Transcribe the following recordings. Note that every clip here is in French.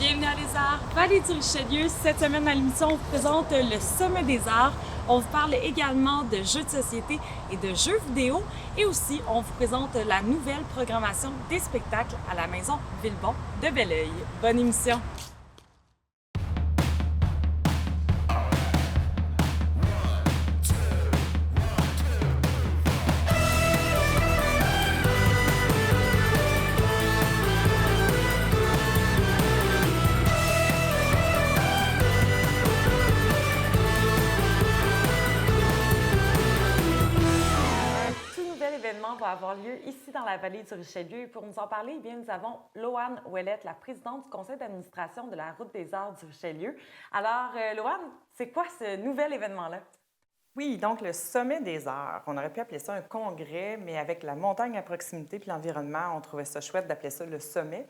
Bienvenue à Les Arts, Vallée du Richelieu. Cette semaine à l'émission, on vous présente le Sommet des Arts. On vous parle également de jeux de société et de jeux vidéo. Et aussi, on vous présente la nouvelle programmation des spectacles à la Maison Villebon de Belleuil. Bonne émission! L'événement va avoir lieu ici dans la vallée du Richelieu. Et pour nous en parler, eh bien, nous avons Loane Ouellette, la présidente du conseil d'administration de la Route des Arts du Richelieu. Alors, Loane, c'est quoi ce nouvel événement-là? Oui, donc le Sommet des Arts. On aurait pu appeler ça un congrès, mais avec la montagne à proximité puis l'environnement, on trouvait ça chouette d'appeler ça le Sommet.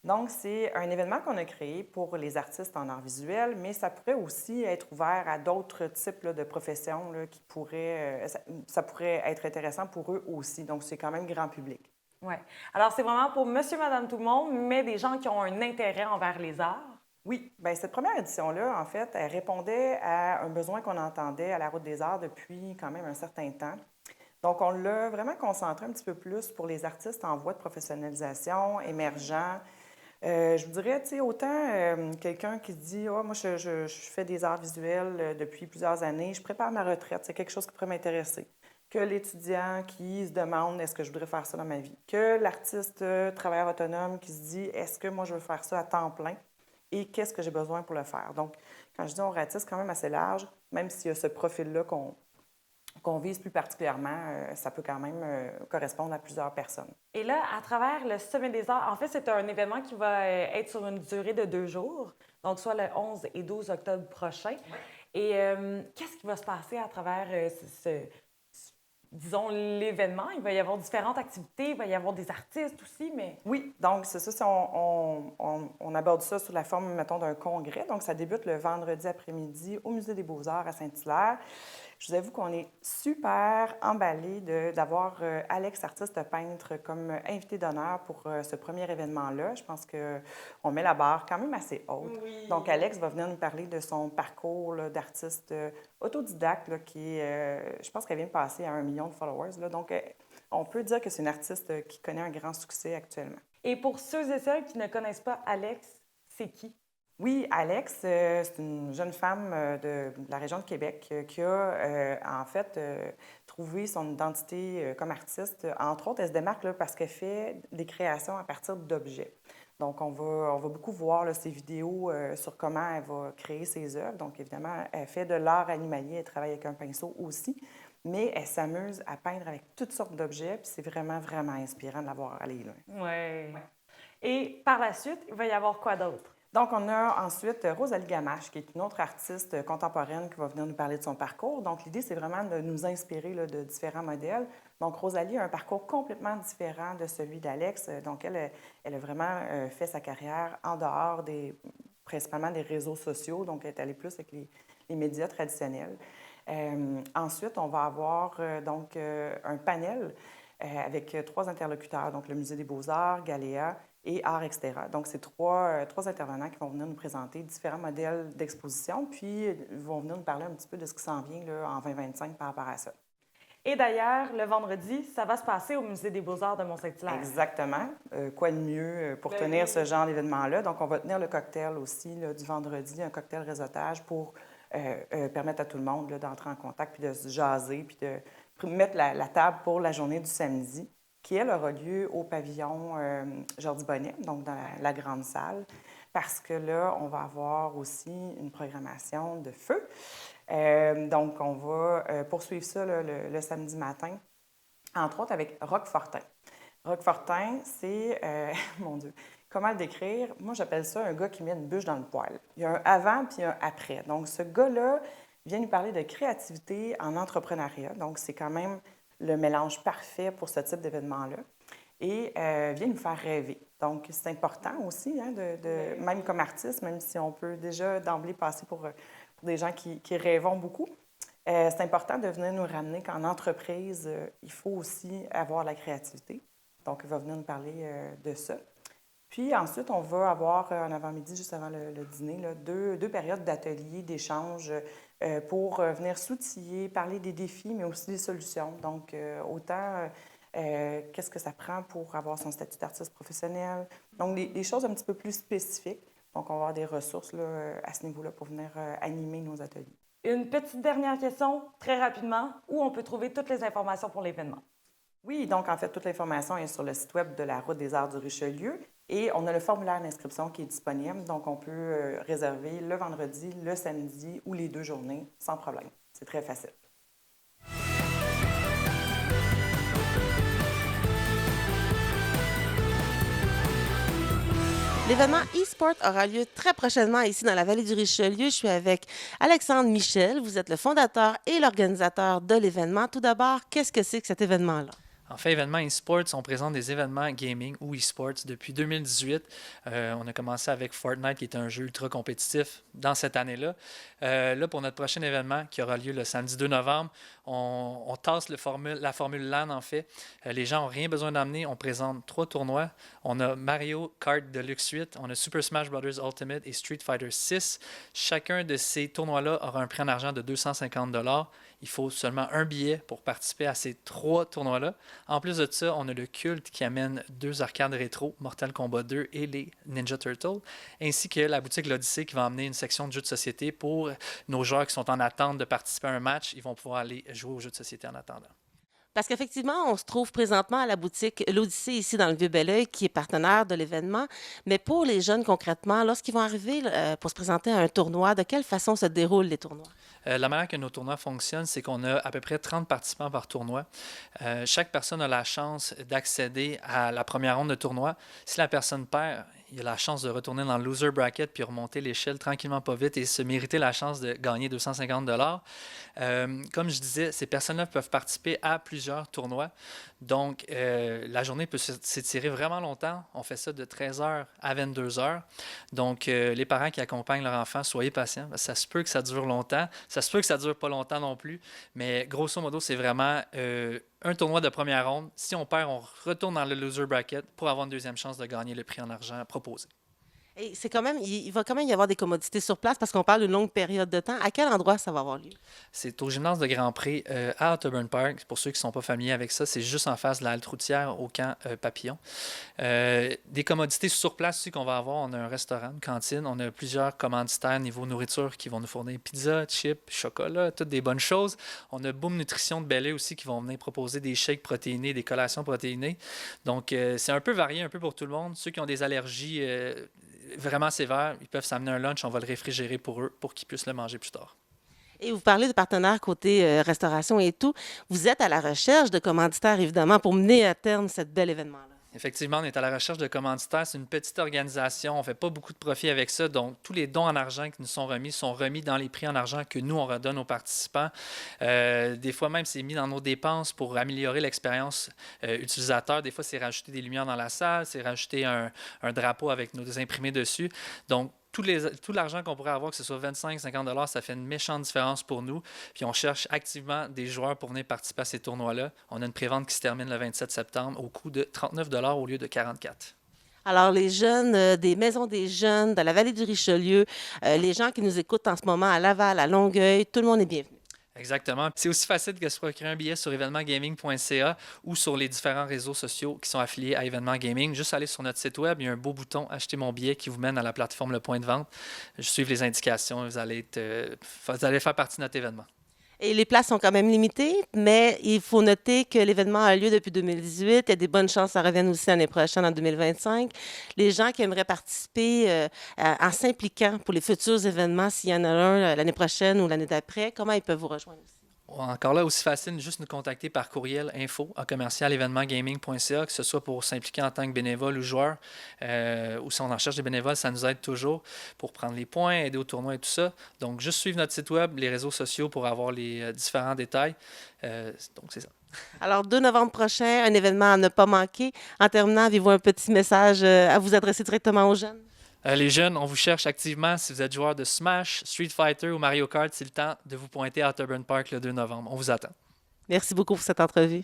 Donc, c'est un événement qu'on a créé pour les artistes en arts visuels, mais ça pourrait aussi être ouvert à d'autres types là, de professions là, qui pourraient, ça pourrait être intéressant pour eux aussi. Donc, c'est quand même grand public. Oui. Alors, c'est vraiment pour monsieur, madame, tout le monde, mais des gens qui ont un intérêt envers les arts. Oui, bien, cette première édition-là, en fait, elle répondait à un besoin qu'on entendait à la Route des Arts depuis quand même un certain temps. Donc, on l'a vraiment concentré un petit peu plus pour les artistes en voie de professionnalisation, émergents. Je vous dirais, tu sais, autant quelqu'un qui se dit, moi, je fais des arts visuels depuis plusieurs années, je prépare ma retraite, c'est quelque chose qui pourrait m'intéresser. Que l'étudiant qui se demande, est-ce que je voudrais faire ça dans ma vie? Que l'artiste travailleur autonome qui se dit, est-ce que moi, je veux faire ça à temps plein? Et qu'est-ce que j'ai besoin pour le faire? Donc, quand je dis on ratisse quand même assez large, même s'il y a ce profil-là qu'on vise plus particulièrement, ça peut quand même correspondre à plusieurs personnes. Et là, à travers le Sommet des Arts, en fait, c'est un événement qui va être sur une durée de 2 jours, donc soit le 11 et 12 octobre prochain. Ouais. Et qu'est-ce qui va se passer à travers disons, l'événement? Il va y avoir différentes activités, il va y avoir des artistes aussi, mais... Oui, donc c'est ça, si on aborde ça sous la forme, mettons, d'un congrès. Donc, ça débute le vendredi après-midi au Musée des Beaux-Arts à Saint-Hilaire. Je vous avoue qu'on est super emballés d'avoir Alex, artiste peintre, comme invité d'honneur pour ce premier événement-là. Je pense qu'on met la barre quand même assez haute. Oui. Donc, Alex va venir nous parler de son parcours d'artiste autodidacte, là, qui je pense qu'elle vient de passer à 1 million de followers. Là, donc, on peut dire que c'est une artiste qui connaît un grand succès actuellement. Et pour ceux et celles qui ne connaissent pas Alex, c'est qui? Oui, Alex, c'est une jeune femme de la région de Québec qui a en fait trouvé son identité comme artiste. Entre autres, elle se démarque là, parce qu'elle fait des créations à partir d'objets. Donc, on va beaucoup voir là, ses vidéos sur comment elle va créer ses œuvres. Donc, évidemment, elle fait de l'art animalier, elle travaille avec un pinceau aussi, mais elle s'amuse à peindre avec toutes sortes d'objets, puis c'est vraiment, vraiment inspirant de la voir aller là. Oui. Ouais. Et par la suite, il va y avoir quoi d'autre? Donc, on a ensuite Rosalie Gamache, qui est une autre artiste contemporaine qui va venir nous parler de son parcours. Donc, l'idée, c'est vraiment de nous inspirer là, de différents modèles. Donc, Rosalie a un parcours complètement différent de celui d'Alex. Donc, elle a vraiment fait sa carrière en dehors principalement des réseaux sociaux. Donc, elle est allée plus avec les médias traditionnels. Ensuite, on va avoir un panel avec 3 interlocuteurs, donc le Musée des Beaux-Arts, Galéa et Art, etc. Donc, c'est trois intervenants qui vont venir nous présenter différents modèles d'exposition, puis ils vont venir nous parler un petit peu de ce qui s'en vient là, en 2025 par rapport à ça. Et d'ailleurs, le vendredi, ça va se passer au Musée des Beaux-Arts de Mont-Saint-Hilaire. Exactement. Quoi de mieux pour tenir ce genre d'événement-là? Donc, on va tenir le cocktail aussi là, du vendredi, un cocktail réseautage pour permettre à tout le monde d'entrer en contact, puis de se jaser, puis de mettre la table pour la journée du samedi, qui, elle, aura lieu au pavillon Jordi Bonnet, donc dans la grande salle, parce que là, on va avoir aussi une programmation de feu. Donc, on va poursuivre ça là, le samedi matin, entre autres avec Roch Fortin. Roch Fortin, c'est, mon Dieu, comment le décrire? Moi, j'appelle ça un gars qui met une bûche dans le poêle. Il y a un avant puis un après. Donc, ce gars-là vient nous parler de créativité en entrepreneuriat. Donc, c'est quand même le mélange parfait pour ce type d'événement-là. Et vient nous faire rêver. Donc, c'est important aussi, hein, même comme artiste, même si on peut déjà d'emblée passer pour des gens qui rêvons beaucoup. C'est important de venir nous ramener qu'en entreprise, il faut aussi avoir la créativité. Donc, il va venir nous parler de ça. Puis ensuite, on va avoir en avant-midi, juste avant le dîner, là, deux périodes d'ateliers, d'échanges pour venir s'outiller, parler des défis, mais aussi des solutions. Donc, autant qu'est-ce que ça prend pour avoir son statut d'artiste professionnel. Donc, des choses un petit peu plus spécifiques. Donc, on va avoir des ressources là, à ce niveau-là pour venir animer nos ateliers. Une petite dernière question, très rapidement, où on peut trouver toutes les informations pour l'événement? Oui, donc en fait, toute l'information est sur le site web de la Route des Arts du Richelieu et on a le formulaire d'inscription qui est disponible. Donc, on peut réserver le vendredi, le samedi ou les 2 journées sans problème. C'est très facile. L'événement e-sport aura lieu très prochainement ici dans la vallée du Richelieu. Je suis avec Alexandre Michel. Vous êtes le fondateur et l'organisateur de l'événement. Tout d'abord, qu'est-ce que c'est que cet événement-là? En fait, événements e-sports, on présente des événements gaming ou e-sports depuis 2018. On a commencé avec Fortnite, qui est un jeu ultra compétitif dans cette année-là. Là, pour notre prochain événement, qui aura lieu le samedi 2 novembre, on tasse la formule LAN, en fait. Les gens n'ont rien besoin d'emmener. On présente 3 tournois. On a Mario Kart Deluxe 8, on a Super Smash Bros. Ultimate et Street Fighter 6. Chacun de ces tournois-là aura un prix en argent de 250 $. Il faut seulement un billet pour participer à ces 3 tournois-là. En plus de ça, on a le Culte qui amène 2 arcades rétro, Mortal Kombat 2 et les Ninja Turtles, ainsi que la boutique L'Odyssée qui va amener une section de jeux de société pour nos joueurs qui sont en attente de participer à un match. Ils vont pouvoir aller jouer aux jeux de société en attendant. Parce qu'effectivement, on se trouve présentement à la boutique L'Odyssée ici dans le Vieux-Belleuil qui est partenaire de l'événement. Mais pour les jeunes concrètement, lorsqu'ils vont arriver pour se présenter à un tournoi, de quelle façon se déroulent les tournois? La manière que nos tournois fonctionnent, c'est qu'on a à peu près 30 participants par tournoi. Chaque personne a la chance d'accéder à la première ronde de tournoi. Si la personne perd, il a la chance de retourner dans le loser bracket puis remonter l'échelle tranquillement pas vite et se mériter la chance de gagner 250 $. Comme je disais, ces personnes-là peuvent participer à plusieurs tournois. Donc, la journée peut s'étirer vraiment longtemps. On fait ça de 13h à 22h. Donc, les parents qui accompagnent leur enfant, soyez patients. Ça se peut que ça dure longtemps. Ça se peut que ça dure pas longtemps non plus. Mais grosso modo, c'est vraiment un tournoi de première ronde. Si on perd, on retourne dans le loser bracket pour avoir une deuxième chance de gagner le prix en argent proposé. Et c'est quand même, il va quand même y avoir des commodités sur place parce qu'on parle d'une longue période de temps. À quel endroit ça va avoir lieu? C'est au gymnase de Grand Pré à Otterburn Park. Pour ceux qui ne sont pas familiers avec ça, c'est juste en face de la halte routière au camp Papillon. Des commodités sur place aussi qu'on va avoir. On a un restaurant, une cantine. On a plusieurs commanditaires niveau nourriture qui vont nous fournir pizza, chips, chocolat, toutes des bonnes choses. On a Boom Nutrition de Belley aussi qui vont venir proposer des shakes protéinés, des collations protéinées. Donc, c'est un peu varié, un peu pour tout le monde. Ceux qui ont des allergies vraiment sévères, ils peuvent s'amener un lunch, on va le réfrigérer pour eux pour qu'ils puissent le manger plus tard. Et vous parlez de partenaires côté restauration et tout. Vous êtes à la recherche de commanditaires, évidemment, pour mener à terme ce bel événement-là. Effectivement, on est à la recherche de commanditaires. C'est une petite organisation. On ne fait pas beaucoup de profit avec ça. Donc, tous les dons en argent qui nous sont remis dans les prix en argent que nous, on redonne aux participants. Des fois même, c'est mis dans nos dépenses pour améliorer l'expérience utilisateur. Des fois, c'est rajouter des lumières dans la salle, c'est rajouter un drapeau avec nos imprimés dessus. Donc, tout l'argent qu'on pourrait avoir, que ce soit 25-50 $, ça fait une méchante différence pour nous. Puis on cherche activement des joueurs pour venir participer à ces tournois-là. On a une prévente qui se termine le 27 septembre au coût de 39 $ au lieu de 44 $. Alors, les jeunes des maisons des jeunes, de la vallée du Richelieu, les gens qui nous écoutent en ce moment à Laval, à Longueuil, tout le monde est bienvenu. Exactement. C'est aussi facile que de se procurer un billet sur événementgaming.ca ou sur les différents réseaux sociaux qui sont affiliés à Événement Gaming. Juste aller sur notre site web, il y a un beau bouton « Acheter mon billet » qui vous mène à la plateforme Le Point de vente. Suivez les indications et vous allez faire partie de notre événement. Et les places sont quand même limitées, mais il faut noter que l'événement a lieu depuis 2018. Il y a des bonnes chances que ça revienne aussi l'année prochaine, en 2025. Les gens qui aimeraient participer en s'impliquant pour les futurs événements, s'il y en a un l'année prochaine ou l'année d'après, comment ils peuvent vous rejoindre aussi? Encore là, aussi facile, juste nous contacter par courriel info@événementgaming.ca, que ce soit pour s'impliquer en tant que bénévole ou joueur, ou si on en cherche des bénévoles, ça nous aide toujours pour prendre les points, aider au tournoi et tout ça. Donc, juste suivre notre site web, les réseaux sociaux pour avoir les différents détails. Donc, c'est ça. Alors, 2 novembre prochain, un événement à ne pas manquer. En terminant, avez-vous un petit message à vous adresser directement aux jeunes? Les jeunes, on vous cherche activement. Si vous êtes joueur de Smash, Street Fighter ou Mario Kart, c'est le temps de vous pointer à Otterburn Park le 2 novembre. On vous attend. Merci beaucoup pour cette entrevue.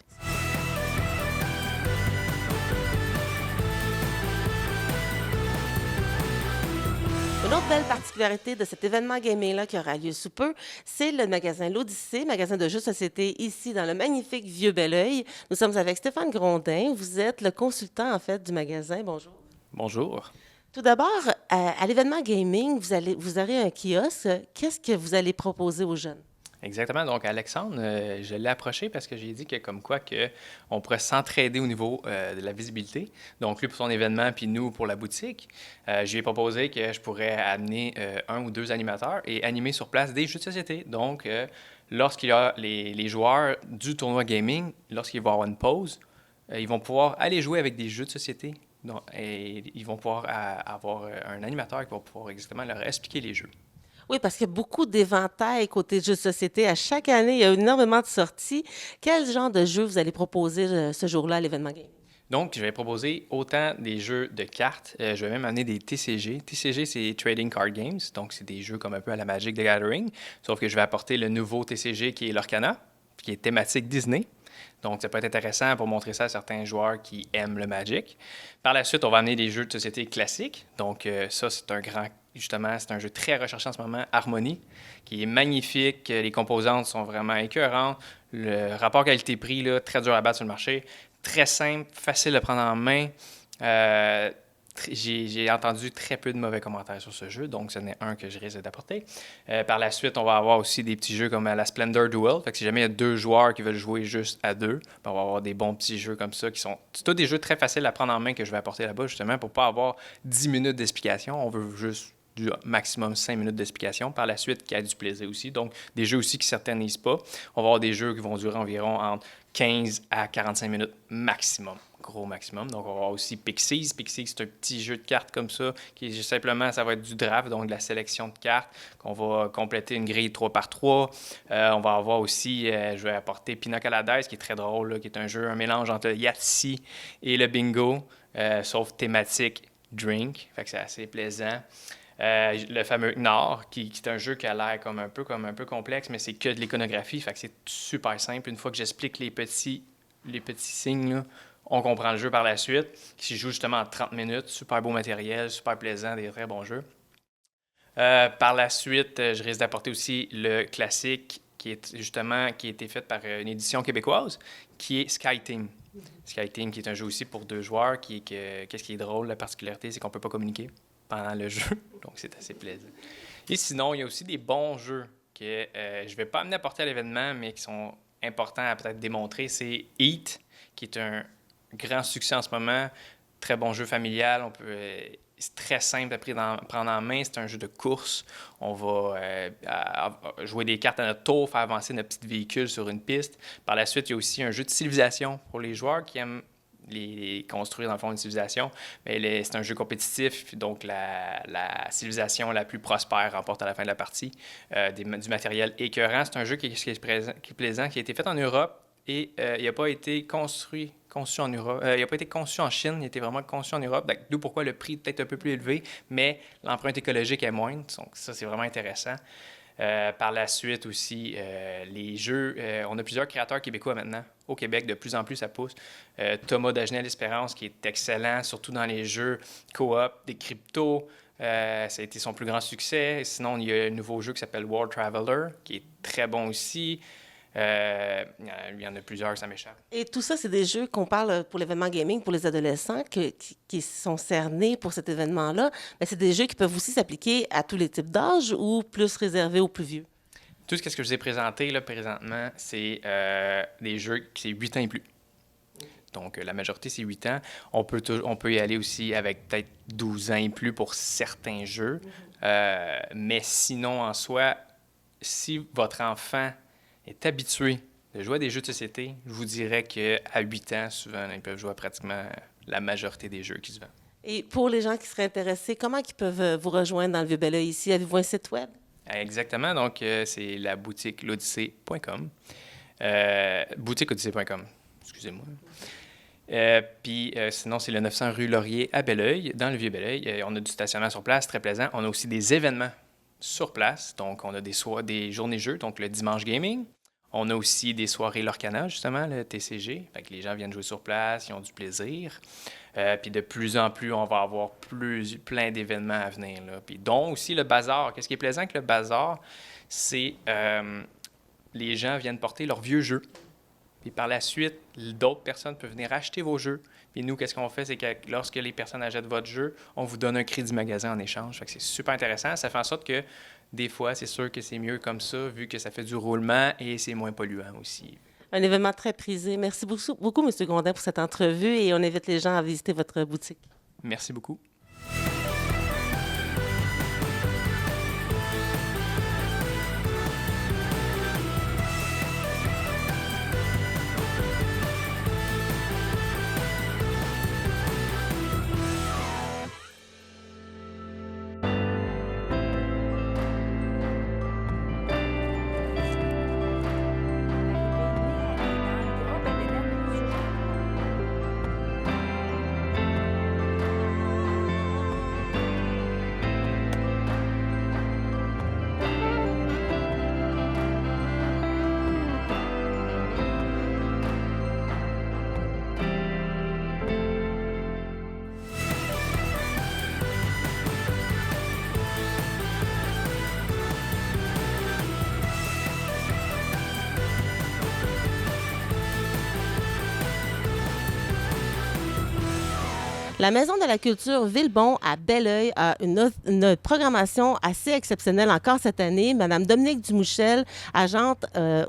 Une autre belle particularité de cet événement gaming-là qui aura lieu sous peu, c'est le magasin L'Odyssée, magasin de jeux de société ici dans le magnifique Vieux-Belleuil. Nous sommes avec Stéphane Grondin. Vous êtes le consultant, en fait, du magasin. Bonjour. Bonjour. Tout d'abord, à l'événement gaming, vous aurez un kiosque. Qu'est-ce que vous allez proposer aux jeunes? Exactement. Donc, Alexandre, je l'ai approché parce que j'ai dit que comme quoi que on pourrait s'entraider au niveau de la visibilité. Donc, lui pour son événement, puis nous pour la boutique. Je lui ai proposé que je pourrais amener un ou deux animateurs et animer sur place des jeux de société. Donc, lorsqu'il y a les joueurs du tournoi gaming, lorsqu'ils vont avoir une pause, ils vont pouvoir aller jouer avec des jeux de société. Donc, et ils vont pouvoir avoir un animateur qui va pouvoir exactement leur expliquer les jeux. Oui, parce qu'il y a beaucoup d'éventails côté jeux de société. À chaque année, il y a énormément de sorties. Quel genre de jeu vous allez proposer ce jour-là à l'événement gaming? Donc, je vais proposer autant des jeux de cartes, je vais même amener des TCG. TCG, c'est Trading Card Games, donc c'est des jeux comme un peu à la Magic the Gathering, sauf que je vais apporter le nouveau TCG qui est l'Orcana, qui est thématique Disney. Donc, ça peut être intéressant pour montrer ça à certains joueurs qui aiment le Magic. Par la suite, on va amener des jeux de société classiques. Donc, ça, c'est un jeu très recherché en ce moment, Harmonie, qui est magnifique. Les composantes sont vraiment écœurantes. Le rapport qualité-prix, là, très dur à battre sur le marché. Très simple, facile à prendre en main. J'ai entendu très peu de mauvais commentaires sur ce jeu, donc ce n'est un que je risque d'apporter. Par la suite, on va avoir aussi des petits jeux comme la Splendor Duel. Fait que si jamais il y a deux joueurs qui veulent jouer juste à deux, on va avoir des bons petits jeux comme ça qui sont... C'est tous des jeux très faciles à prendre en main que je vais apporter là-bas, justement, pour ne pas avoir 10 minutes d'explication. On veut juste du maximum 5 minutes d'explication. Par la suite, qui a du plaisir aussi. Donc, des jeux aussi qui ne s'éternisent pas. On va avoir des jeux qui vont durer environ entre 15 à 45 minutes maximum. Gros maximum. Donc, on va avoir aussi Pixies. Pixies, c'est un petit jeu de cartes comme ça, qui est simplement, ça va être du draft, donc de la sélection de cartes, qu'on va compléter une grille 3x3. On va avoir aussi, je vais apporter Pina Colada, qui est très drôle, là, qui est un mélange entre le Yahtzee et le bingo, sauf thématique drink. Fait que c'est assez plaisant. Le fameux Knorr, qui est un jeu qui a l'air comme un peu complexe, mais c'est que de l'iconographie, fait que c'est super simple. Une fois que j'explique les petits signes, là, on comprend le jeu par la suite, qui se joue justement en 30 minutes. Super beau matériel, super plaisant, des très bons jeux. Par la suite, je risque d'apporter aussi le classique qui a été fait par une édition québécoise, qui est Sky Team. Sky Team, qui est un jeu aussi pour deux joueurs, qu'est-ce qui est drôle, la particularité, c'est qu'on ne peut pas communiquer pendant le jeu, donc c'est assez plaisant. Et sinon, il y a aussi des bons jeux que je ne vais pas amener à porter à l'événement, mais qui sont importants à peut-être démontrer. C'est Heat, qui est un grand succès en ce moment, très bon jeu familial, c'est très simple à prendre en main, c'est un jeu de course. On va jouer des cartes à notre tour, faire avancer notre petit véhicule sur une piste. Par la suite, il y a aussi un jeu de civilisation pour les joueurs qui aiment les construire dans le fond une civilisation. Mais c'est un jeu compétitif, donc la civilisation la plus prospère remporte à la fin de la partie. Du matériel écœurant. C'est un jeu qui est plaisant, qui a été fait en Europe et il n'a pas été conçu en Europe. Il n'a pas été conçu en Chine, il a été vraiment conçu en Europe. D'où pourquoi le prix est peut-être un peu plus élevé, mais l'empreinte écologique est moindre. Donc ça, c'est vraiment intéressant. Par la suite aussi, les jeux, on a plusieurs créateurs québécois maintenant. Au Québec, de plus en plus, ça pousse. Thomas Dagenais-L'Espérance, qui est excellent, surtout dans les jeux coop, des cryptos. Ça a été son plus grand succès. Sinon, il y a un nouveau jeu qui s'appelle World Traveler, qui est très bon aussi. Il y en a plusieurs, ça m'échappe. Et tout ça, c'est des jeux qu'on parle pour l'événement gaming pour les adolescents qui sont cernés pour cet événement-là. Mais c'est des jeux qui peuvent aussi s'appliquer à tous les types d'âge ou plus réservés aux plus vieux? Tout ce que je vous ai présenté là, présentement, c'est des jeux qui c'est 8 ans et plus. Donc, la majorité, c'est 8 ans. On peut y aller aussi avec peut-être 12 ans et plus pour certains jeux. Mais sinon, en soi, si votre enfant est habitué de jouer à des jeux de société, je vous dirais qu'à 8 ans, souvent, ils peuvent jouer à pratiquement la majorité des jeux qui se vendent. Et pour les gens qui seraient intéressés, comment ils peuvent vous rejoindre dans le Vieux-Belleuil ici? Avez-vous un site web? Exactement. Donc, c'est la boutique l'Odyssée.com. Boutiqueodyssée.com, excusez-moi. Puis sinon, c'est le 900 rue Laurier à Belleuil, dans le Vieux-Belleuil. On a du stationnement sur place, très plaisant. On a aussi des événements sur place. Donc, on a des journées jeux, donc le dimanche gaming. On a aussi des soirées Lorcana, justement, le TCG. Fait que les gens viennent jouer sur place, ils ont du plaisir. Puis de plus en plus, on va avoir plein d'événements à venir, là. Puis dont aussi le bazar. Qu'est-ce qui est plaisant avec le bazar, c'est les gens viennent porter leurs vieux jeux. Puis par la suite, d'autres personnes peuvent venir acheter vos jeux. Puis nous, qu'est-ce qu'on fait? C'est que lorsque les personnes achètent votre jeu, on vous donne un crédit magasin en échange. Fait que c'est super intéressant. Ça fait en sorte que des fois, c'est sûr que c'est mieux comme ça, vu que ça fait du roulement et c'est moins polluant aussi. Un événement très prisé. Merci beaucoup, M. Grondin, pour cette entrevue et on invite les gens à visiter votre boutique. Merci beaucoup. La Maison de la culture Villebon à Belleuil a une programmation assez exceptionnelle encore cette année. Madame Dominique Dumouchel, agente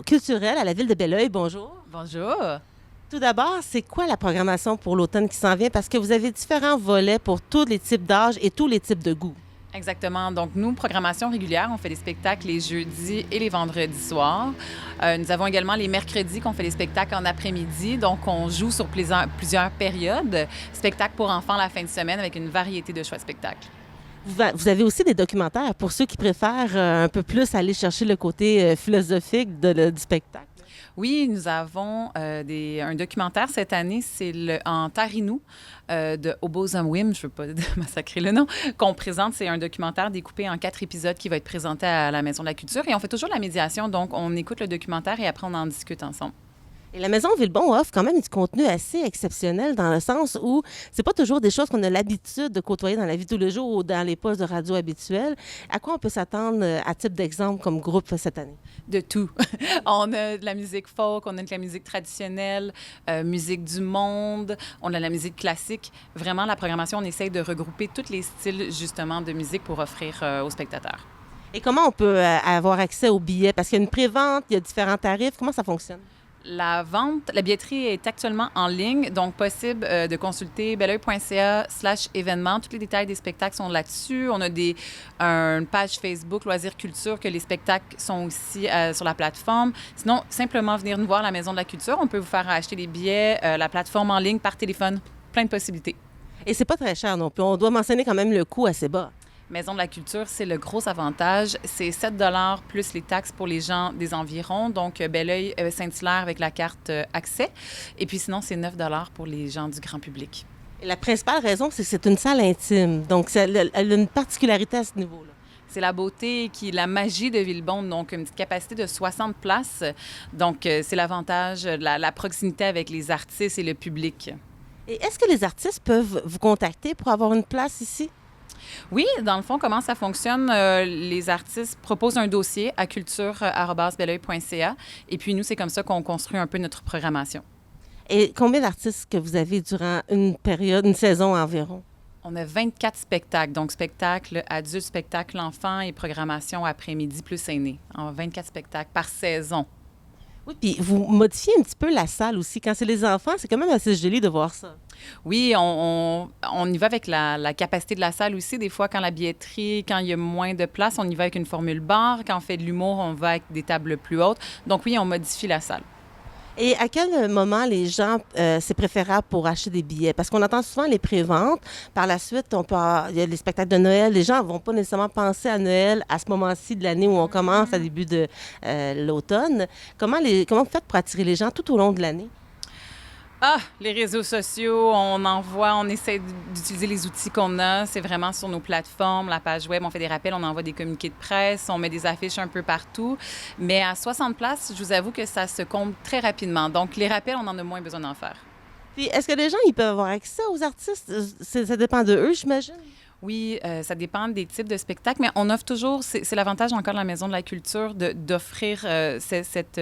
culturelle à la ville de Belleuil, bonjour. Bonjour. Tout d'abord, c'est quoi la programmation pour l'automne qui s'en vient? Parce que vous avez différents volets pour tous les types d'âge et tous les types de goûts. Exactement. Donc, nous, programmation régulière, on fait des spectacles les jeudis et les vendredis soirs. Nous avons également les mercredis qu'on fait des spectacles en après-midi. Donc, on joue sur plusieurs périodes. Spectacles pour enfants la fin de semaine avec une variété de choix de spectacles. Vous avez aussi des documentaires pour ceux qui préfèrent un peu plus aller chercher le côté philosophique du spectacle. Oui, nous avons un documentaire cette année, c'est en Tarinou de Obozamwim, je ne veux pas massacrer le nom, qu'on présente. C'est un documentaire découpé en 4 épisodes qui va être présenté à la Maison de la Culture. Et on fait toujours la médiation, donc on écoute le documentaire et après on en discute ensemble. Et la Maison Villebon offre quand même du contenu assez exceptionnel dans le sens où c'est pas toujours des choses qu'on a l'habitude de côtoyer dans la vie de tous les jours ou dans les postes de radio habituels. À quoi on peut s'attendre à titre d'exemple comme groupe cette année? De tout. On a de la musique folk, on a de la musique traditionnelle, musique du monde, on a de la musique classique. Vraiment, la programmation, on essaye de regrouper tous les styles justement de musique pour offrir aux spectateurs. Et comment on peut avoir accès aux billets? Parce qu'il y a une pré-vente, il y a différents tarifs. Comment ça fonctionne? La billetterie est actuellement en ligne, donc possible de consulter belleuil.ca/événements. Tous les détails des spectacles sont là-dessus. On a une page Facebook Loisirs Culture que les spectacles sont aussi sur la plateforme. Sinon, simplement venir nous voir à la Maison de la Culture. On peut vous faire acheter des billets, la plateforme en ligne, par téléphone. Plein de possibilités. Et c'est pas très cher non plus. On doit mentionner quand même le coût assez bas. Maison de la Culture, c'est le gros avantage. C'est 7 $ plus les taxes pour les gens des environs. Donc, Belleuil, Saint-Hilaire avec la carte accès. Et puis sinon, c'est 9 $ pour les gens du grand public. Et la principale raison, c'est que c'est une salle intime. Donc, elle a une particularité à ce niveau-là. C'est la beauté, la magie de Villebon. Donc, une petite capacité de 60 places. Donc, c'est l'avantage, la proximité avec les artistes et le public. Et est-ce que les artistes peuvent vous contacter pour avoir une place ici? Oui, dans le fond, comment ça fonctionne? Les artistes proposent un dossier à culture@belleuil.ca et puis nous, c'est comme ça qu'on construit un peu notre programmation. Et combien d'artistes que vous avez durant une saison environ? On a 24 spectacles, donc spectacle adulte, spectacle enfant et programmation après-midi plus aîné. 24 spectacles par saison. Oui, puis vous modifiez un petit peu la salle aussi. Quand c'est les enfants, c'est quand même assez joli de voir ça. Oui, on y va avec la capacité de la salle aussi. Des fois, quand la billetterie, quand il y a moins de place, on y va avec une formule bar. Quand on fait de l'humour, on va avec des tables plus hautes. Donc oui, on modifie la salle. Et à quel moment les gens, c'est préférable pour acheter des billets? Parce qu'on entend souvent les préventes. Par la suite, il y a les spectacles de Noël. Les gens ne vont pas nécessairement penser à Noël à ce moment-ci de l'année où on commence, à début de l'automne. Comment vous faites pour attirer les gens tout au long de l'année? Ah, les réseaux sociaux, on essaie d'utiliser les outils qu'on a. C'est vraiment sur nos plateformes, la page web, on fait des rappels, on envoie des communiqués de presse, on met des affiches un peu partout. Mais à 60 places, je vous avoue que ça se compte très rapidement. Donc, les rappels, on en a moins besoin d'en faire. Puis, est-ce que les gens ils peuvent avoir accès aux artistes? Ça dépend de eux, j'imagine? Oui, ça dépend des types de spectacles, mais on offre toujours, c'est l'avantage encore de la Maison de la Culture, d'offrir cette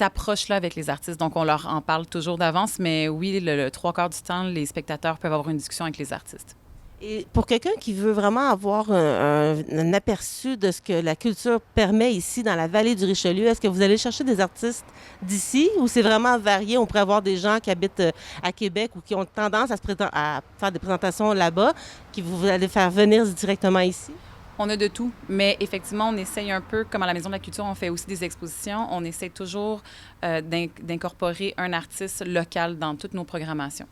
approche-là avec les artistes. Donc, on leur en parle toujours d'avance, mais oui, le trois quarts du temps, les spectateurs peuvent avoir une discussion avec les artistes. Et pour quelqu'un qui veut vraiment avoir un aperçu de ce que la culture permet ici dans la vallée du Richelieu, est-ce que vous allez chercher des artistes d'ici ou c'est vraiment varié? On pourrait avoir des gens qui habitent à Québec ou qui ont tendance à faire des présentations là-bas, vous allez faire venir directement ici? On a de tout, mais effectivement, on essaye un peu, comme à la Maison de la Culture, on fait aussi des expositions, on essaie toujours d'incorporer un artiste local dans toutes nos programmations.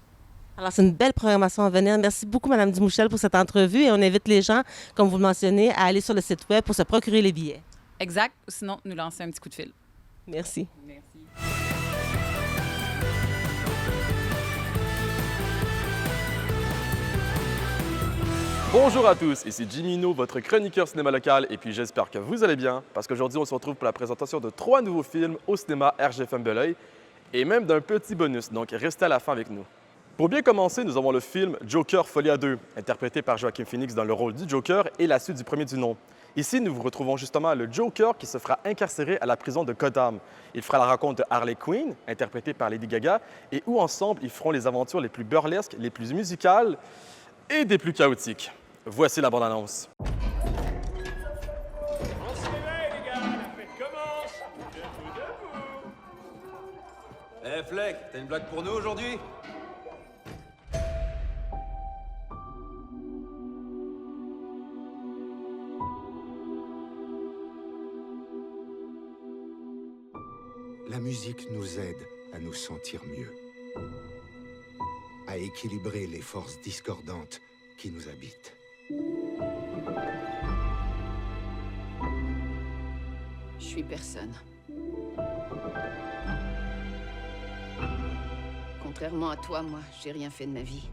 Alors, c'est une belle programmation à venir. Merci beaucoup, Mme Dumouchel, pour cette entrevue. Et on invite les gens, comme vous le mentionnez, à aller sur le site Web pour se procurer les billets. Exact. Sinon, nous lancer un petit coup de fil. Merci. Merci. Bonjour à tous, ici Jimmy Hino, votre chroniqueur cinéma local, et puis j'espère que vous allez bien, parce qu'aujourd'hui on se retrouve pour la présentation de 3 nouveaux films au cinéma RGFM Belleuil, et même d'un petit bonus, donc restez à la fin avec nous. Pour bien commencer, nous avons le film Joker Folie à 2, interprété par Joaquin Phoenix dans le rôle du Joker et la suite du premier du nom. Ici, nous vous retrouvons justement le Joker qui se fera incarcérer à la prison de Gotham. Il fera la rencontre de Harley Quinn, interprétée par Lady Gaga, et où ensemble, ils feront les aventures les plus burlesques, les plus musicales et des plus chaotiques. Voici la bande-annonce. On se réveille, les gars, la fête commence. Debout. Fleck, t'as une blague pour nous aujourd'hui? La musique nous aide à nous sentir mieux, à équilibrer les forces discordantes qui nous habitent. Je suis personne. Contrairement à toi, moi, j'ai rien fait de ma vie.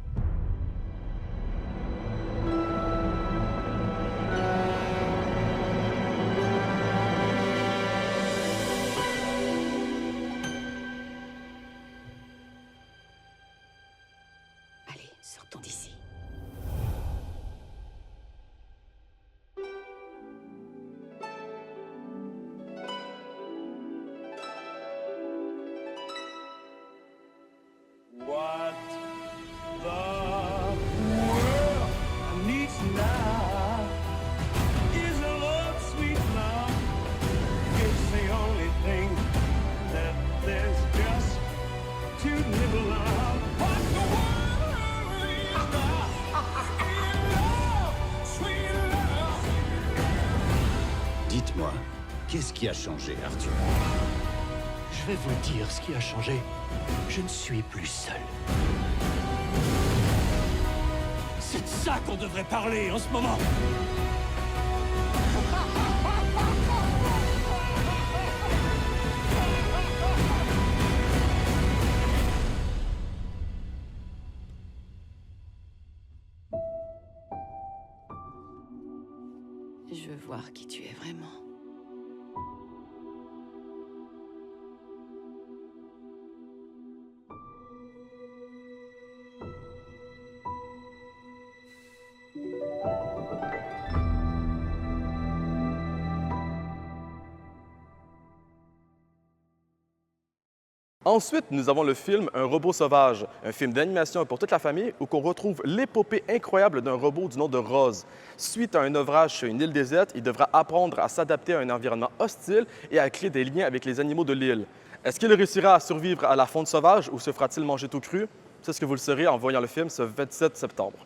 Allez, sortons d'ici. What the world needs now is a love, sweet love. It's the only thing that there's just to nibble on. What the world needs now is love, sweet love. Dites-moi, qu'est-ce qui a changé, Arthur? Je vais vous dire ce qui a changé. Je ne suis plus seul. C'est de ça qu'on devrait parler en ce moment. Je veux voir qui tu es vraiment. Ensuite, nous avons le film Un robot sauvage, un film d'animation pour toute la famille où on retrouve l'épopée incroyable d'un robot du nom de Rose. Suite à un naufrage sur une île déserte, il devra apprendre à s'adapter à un environnement hostile et à créer des liens avec les animaux de l'île. Est-ce qu'il réussira à survivre à la faune sauvage ou se fera-t-il manger tout cru? C'est ce que vous le saurez en voyant le film ce 27 septembre.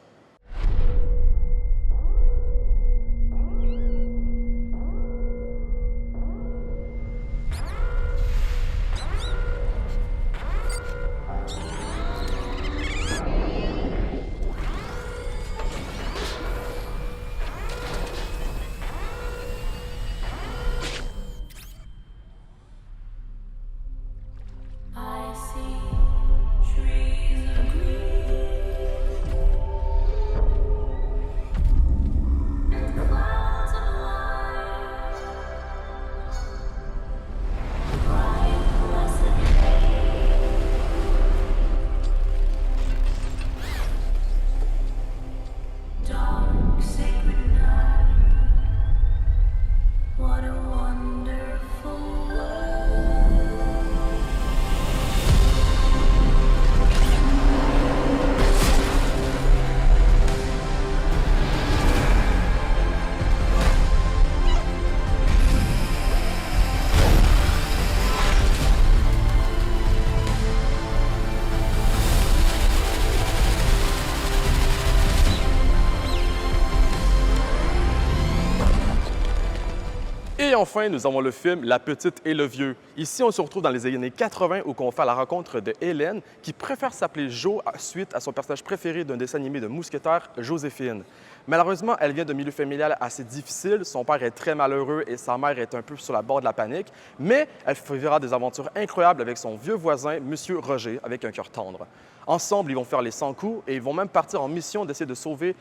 Et enfin, nous avons le film La Petite et le Vieux. Ici, on se retrouve dans les années 80 où on fait la rencontre de Hélène qui préfère s'appeler Jo suite à son personnage préféré d'un dessin animé de mousquetaires, Joséphine. Malheureusement, elle vient d'un milieu familial assez difficile. Son père est très malheureux et sa mère est un peu sur la bord de la panique. Mais elle vivra des aventures incroyables avec son vieux voisin, Monsieur Roger, avec un cœur tendre. Ensemble, ils vont faire les 100 coups et ils vont même partir en mission d'essayer de sauver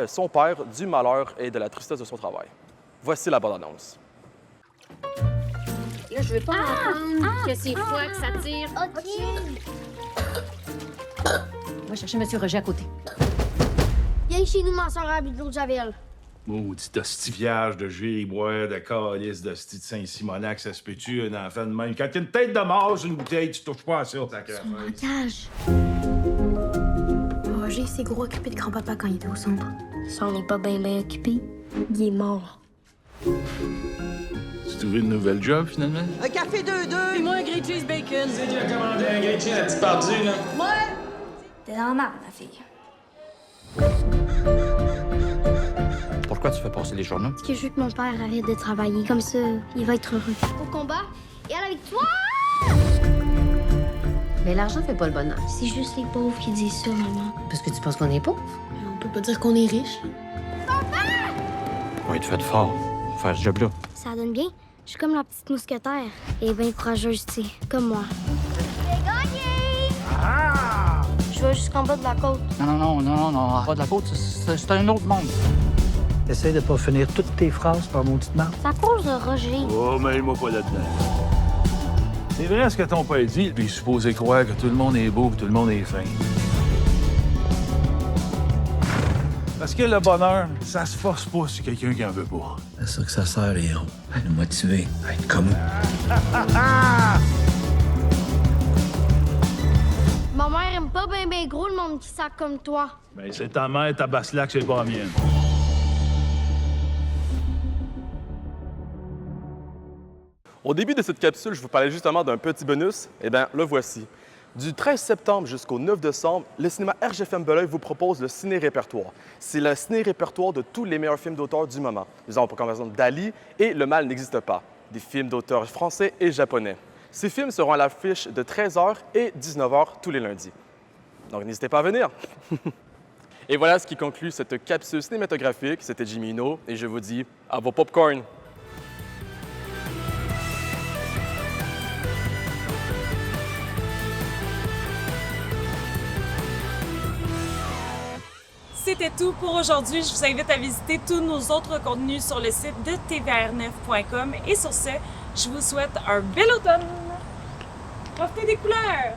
son père du malheur et de la tristesse de son travail. Voici la bande-annonce. Là, je veux pas entendre que c'est froid, que ça tire. On va chercher M. Roger à côté. Viens chez nous, ma soeur, à de l'eau de Javel. Maudit hostiviage de giribois, de calice, de de Saint-Simonac, ça se peut-tu, un enfant de même? Quand t'as une tête de mort sur une bouteille, tu touches pas à ça. Cage. Roger s'est gros occupé de grand-papa quand il était au centre. Si on n'est pas bien occupé, il est mort. Tu trouvé une nouvelle job, finalement? Un café 2-2. Puis moi, un grilled cheese bacon. C'est qui a commandé un grilled cheese à petite perdue, là? Moi? T'es dans la merde, ma fille. Pourquoi tu fais passer les journaux? Parce que je veux que mon père arrête de travailler. Comme ça, il va être heureux. Au combat et à la victoire! Mais l'argent fait pas le bonheur. C'est juste les pauvres qui disent ça, maman. Parce que tu penses qu'on est pauvres? On peut pas dire qu'on est riche. On va être fait fort. Faire ce job-là. Ça donne bien. Je suis comme la petite mousquetaire. Elle est bien courageuse, tu sais, comme moi. J'ai gagné! Ah! Je vais jusqu'en bas de la côte. Non. En bas de la côte, c'est un autre monde. Essaye de pas finir toutes tes phrases par maudite marde. C'est à cause de Roger. Oh, mêle-moi pas là-dedans. C'est vrai ce que ton père dit, puis il est supposé croire que tout le monde est beau, que tout le monde est fin. Parce que le bonheur, ça se force pas sur quelqu'un qui en veut pas. C'est ça que ça sert, les héros. À nous motiver, à être comme eux. Ma mère aime pas bien gros le monde qui sac comme toi. Ben, c'est ta mère, ta basse-lac, c'est pas la mienne. Au début de cette capsule, je vous parlais justement d'un petit bonus. Eh bien, le voici. Du 13 septembre jusqu'au 9 décembre, le cinéma RGFM Belœil vous propose le ciné-répertoire. C'est le ciné-répertoire de tous les meilleurs films d'auteurs du moment. Nous avons par exemple Dali et Le mal n'existe pas, des films d'auteurs français et japonais. Ces films seront à l'affiche de 13h et 19h tous les lundis. Donc n'hésitez pas à venir. Et voilà ce qui conclut cette capsule cinématographique. C'était Jimmy Hino et je vous dis à vos popcorn. C'était tout pour aujourd'hui. Je vous invite à visiter tous nos autres contenus sur le site de tvr9.com. Et sur ce, je vous souhaite un bel automne. Profitez des couleurs!